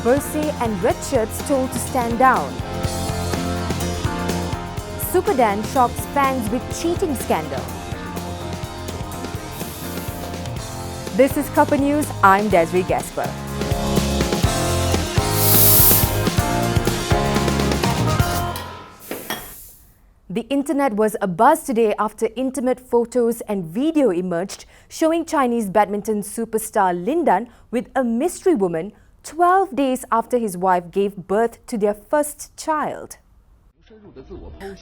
Bersih and red shirts told to stand down. Superdan shocks fans with cheating scandal. This is Cuppa News. I'm Desiree Gasper. The internet was abuzz today after intimate photos and video emerged showing Chinese badminton superstar Lin Dan with a mystery woman 12 days after his wife gave birth to their first child.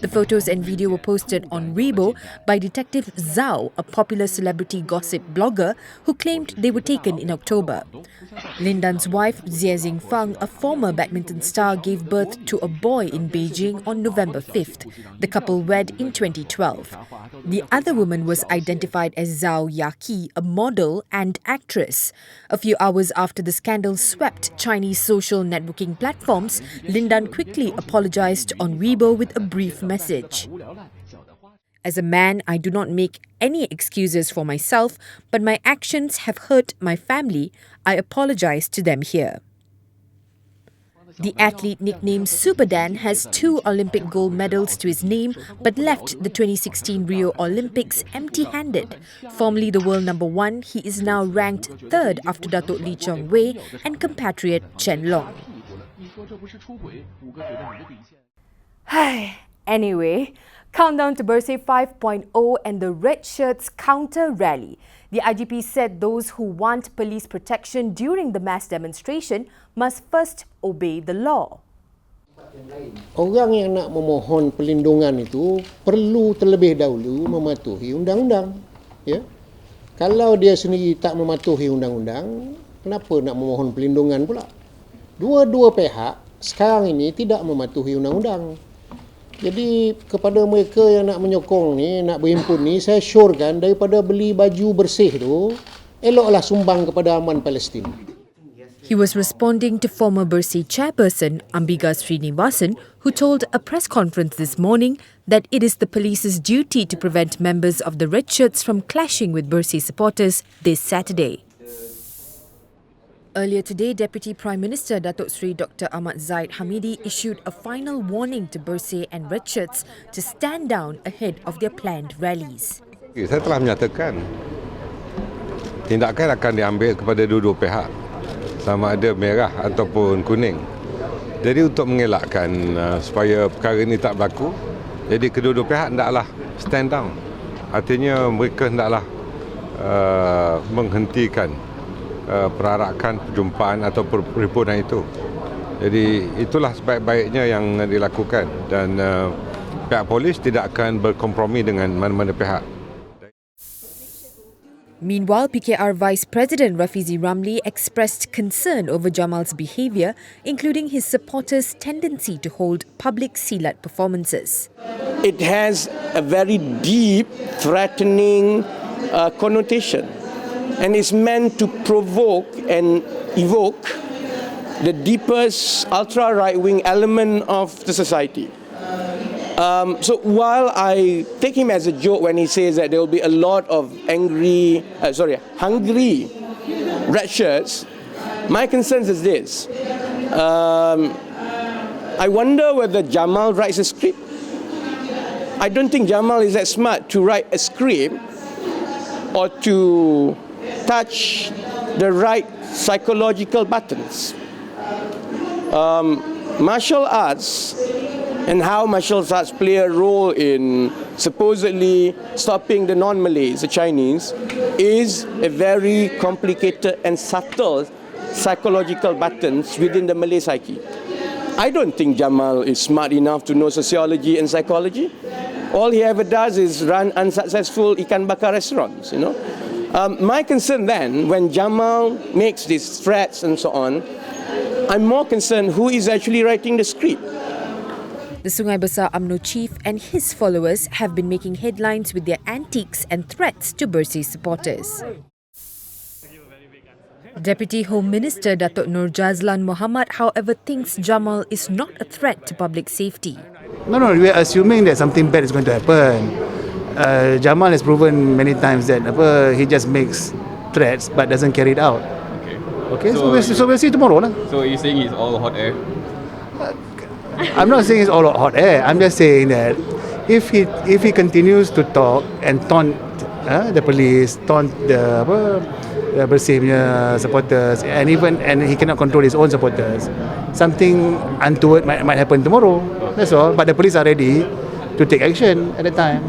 The photos and video were posted on Weibo by Detective Zhao, a popular celebrity gossip blogger who claimed they were taken in October. Lin Dan's wife, Xie Jingfang, a former badminton star, gave birth to a boy in Beijing on November 5th. The couple wed in 2012. The other woman was identified as Zhao Yaqi, a model and actress. A few hours after the scandal swept Chinese social networking platforms, Lin Dan quickly apologized on Weibo with a brief message. As a man, I do not make any excuses for myself, but my actions have hurt my family. I apologize to them here. The athlete nicknamed Superdan has 2 Olympic gold medals to his name but left the 2016 Rio Olympics empty-handed. Formerly the world number 1, he is now ranked 3rd after Datuk Lee Chong Wei and compatriot Chen Long. Anyway, countdown to Bersih 5.0 and the Red Shirts counter rally. The IGP said those who want police protection during the mass demonstration must first obey the law. Orang yang nak memohon perlindungan itu perlu terlebih dahulu mematuhi undang-undang. Ya? Kalau dia sendiri tak mematuhi undang-undang, kenapa nak memohon perlindungan pula? Dua-dua pihak sekarang ini tidak mematuhi undang-undang. Jadi kepada mereka yang nak menyokong ni, nak berhimpun ni, saya syorkan daripada beli baju bersih tu, eloklah sumbang kepada aman Palestin. He was responding to former Bersih chairperson Ambiga Srinivasan, who told a press conference this morning that it is the police's duty to prevent members of the Red Shirts from clashing with Bersih supporters this Saturday. Earlier today, Deputy Prime Minister Datuk Seri Dr. Ahmad Zahid Hamidi issued a final warning to Bersih and Red Shirts to stand down ahead of their planned rallies. Saya telah menyatakan tindakan akan diambil kepada dua-dua pihak, sama ada merah ataupun kuning. Jadi untuk mengelakkan supaya perkara ini tak berlaku, jadi kedua-dua pihak hendaklah stand down. Artinya mereka hendaklah menghentikan perarakan perjumpaan atau perhimpunan itu. Jadi itulah sebaik-baiknya yang dilakukan dan pihak polis tidak akan berkompromi dengan mana-mana pihak. Meanwhile, PKR Vice President Rafizi Ramli expressed concern over Jamal's behaviour, including his supporters' tendency to hold public silat performances. It has a very deep, threatening connotation. And is meant to provoke and evoke the deepest ultra-right-wing element of the society. So while I take him as a joke when he says that there will be a lot of hungry red shirts, my concern is this. I wonder whether Jamal writes a script. I don't think Jamal is that smart to write a script or to touch the right psychological buttons. Martial arts and how martial arts play a role in supposedly stopping the non-Malays, the Chinese, is a very complicated and subtle psychological buttons within the Malay psyche. I don't think Jamal is smart enough to know sociology and psychology. All he ever does is run unsuccessful ikan bakar restaurants, you know. My concern then, when Jamal makes these threats and so on, I'm more concerned who is actually writing the script. The Sungai Besar UMNO chief and his followers have been making headlines with their antics and threats to Bersih supporters. Deputy Home Minister Datuk Nur Jazlan Mohamad, however, thinks Jamal is not a threat to public safety. No, we are assuming that something bad is going to happen. Jamal has proven many times that he just makes threats but doesn't carry it out. Okay, so we'll see tomorrow lah. So you're saying it's all hot air? I'm not saying it's all hot air. I'm just saying that if he continues to talk and taunt the police, taunt the Bersih punya supporters, and he cannot control his own supporters, something untoward might happen tomorrow. That's all. But the police are ready to take action at the time.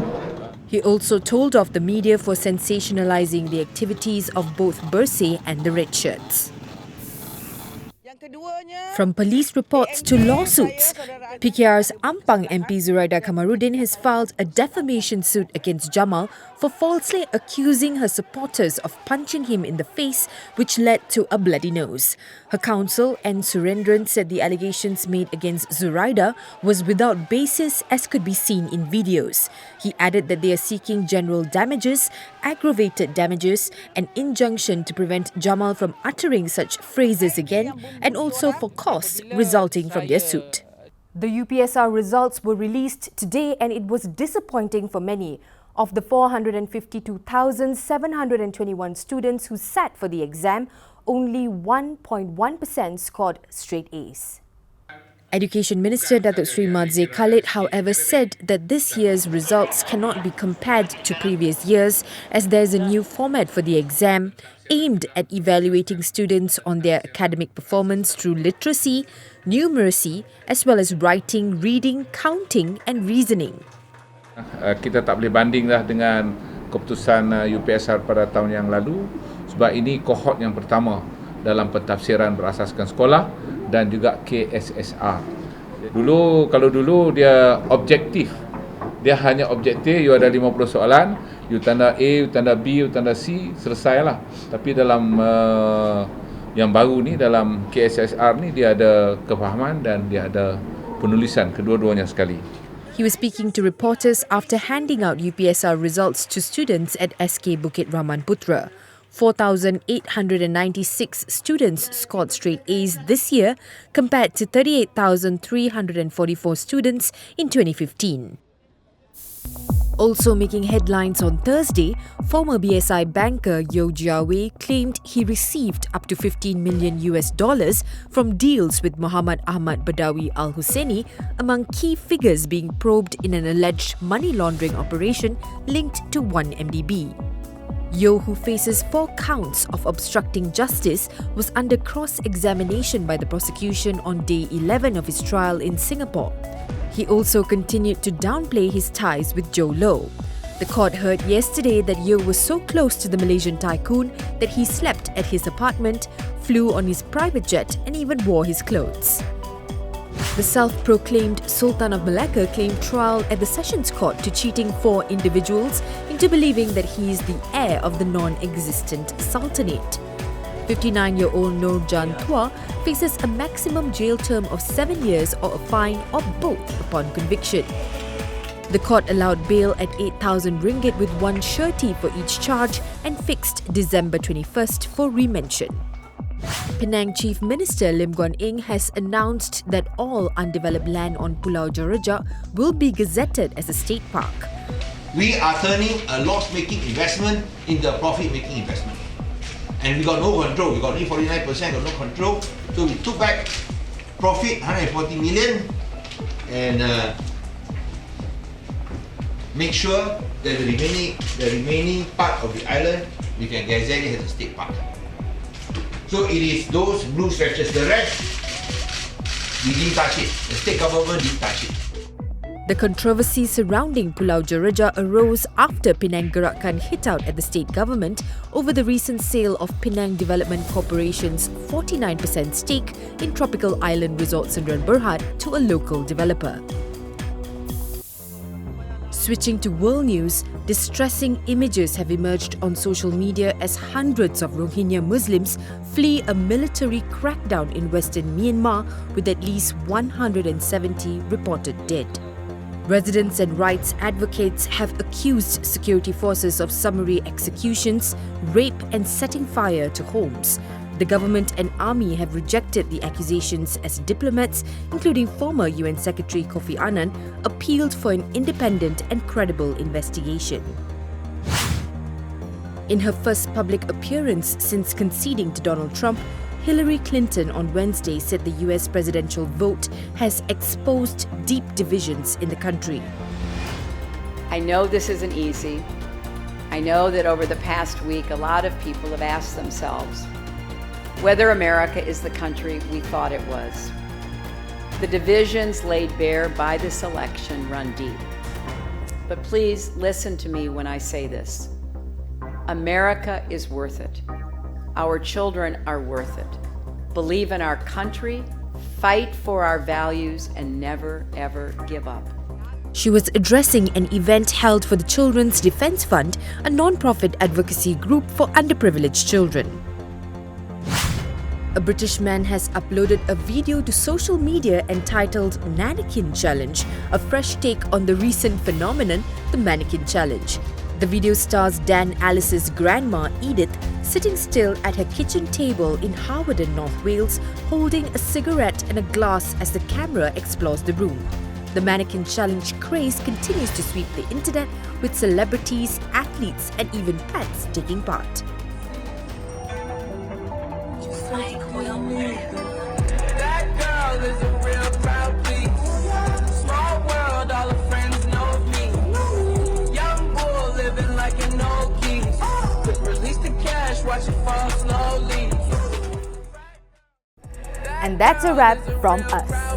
He also told off the media for sensationalizing the activities of both Bersih and the Red Shirts. From police reports to lawsuits, PKR's Ampang MP Zuraida Kamarudin has filed a defamation suit against Jamal for falsely accusing her supporters of punching him in the face, which led to a bloody nose. Her counsel, N. Surendran, said the allegations made against Zuraida was without basis, as could be seen in videos. He added that they are seeking general damages, aggravated damages, an injunction to prevent Jamal from uttering such phrases again, and also for costs resulting from their suit. The UPSR results were released today, and it was disappointing for many. Of the 452,721 students who sat for the exam, only 1.1% scored straight A's. Education Minister Datuk Sri Madzee Khalid, however, said that this year's results cannot be compared to previous years, as there's a new format for the exam aimed at evaluating students on their academic performance through literacy, numeracy, as well as writing, reading, counting and reasoning. Kita tak boleh banding dah dengan keputusan UPSR pada tahun yang lalu, sebab ini kohort yang pertama dalam pentafsiran berasaskan sekolah dan juga KSSR. Kalau dulu dia objektif, dia hanya objektif, you ada 50 soalan, you tanda A, you tanda B, you tanda C, selesailah. Tapi dalam yang baru ni, dalam KSSR ni, dia ada kefahaman dan dia ada penulisan, kedua-duanya sekali. He was speaking to reporters after handing out UPSR results to students at SK Bukit Rahman Putra. 4,896 students scored straight A's this year compared to 38,344 students in 2015. Also making headlines on Thursday, former BSI banker Yeo Jiawei claimed he received up to $15 million from deals with Muhammad Ahmad Badawi Al Husseini, among key figures being probed in an alleged money laundering operation linked to 1MDB. Yeo, who faces 4 counts of obstructing justice, was under cross-examination by the prosecution on day 11 of his trial in Singapore. He also continued to downplay his ties with Joe Low. The court heard yesterday that Yeo was so close to the Malaysian tycoon that he slept at his apartment, flew on his private jet and even wore his clothes. The self-proclaimed Sultan of Malacca claimed trial at the Sessions Court to cheating 4 individuals into believing that he is the heir of the non-existent Sultanate. 59-year-old Nurjan Tua faces a maximum jail term of 7 years or a fine or both upon conviction. The court allowed bail at 8,000 ringgit with 1 surety for each charge and fixed December 21st for remention. Penang Chief Minister Lim Guan Eng has announced that all undeveloped land on Pulau Jereja will be gazetted as a state park. We are turning a loss-making investment into a profit-making investment. And we got no control. We got only 49%, got no control. So we took back profit, 140 million, and make sure that the remaining part of the island, we can gazette it as a state park. So it is those blue stretches. The rest, we didn't touch it. The state government didn't touch it. The controversy surrounding Pulau Jereja arose after Penang Gerakan hit out at the state government over the recent sale of Penang Development Corporation's 49% stake in tropical island resort Sendirian Berhad to a local developer. Switching to world news, distressing images have emerged on social media as hundreds of Rohingya Muslims flee a military crackdown in western Myanmar, with at least 170 reported dead. Residents and rights advocates have accused security forces of summary executions, rape and setting fire to homes. The government and army have rejected the accusations as diplomats, including former UN Secretary Kofi Annan, appealed for an independent and credible investigation. In her first public appearance since conceding to Donald Trump, Hillary Clinton on Wednesday said the US presidential vote has exposed deep divisions in the country. I know this isn't easy. I know that over the past week, a lot of people have asked themselves whether America is the country we thought it was. The divisions laid bare by this election run deep. But please listen to me when I say this. America is worth it. Our children are worth it. Believe in our country, fight for our values, and never, ever give up. She was addressing an event held for the Children's Defence Fund, a non-profit advocacy group for underprivileged children. A British man has uploaded a video to social media entitled Mannequin Challenge, a fresh take on the recent phenomenon, the Mannequin Challenge. The video stars Dan Alice's grandma, Edith, sitting still at her kitchen table in Hawarden, North Wales, holding a cigarette and a glass as the camera explores the room. The Mannequin Challenge craze continues to sweep the internet, with celebrities, athletes, and even pets taking part. That girl is a real proud piece. Small world, all her friends know me. Young bull living like an old geese. Release the cash, watch it fall slowly. And that's a wrap from us.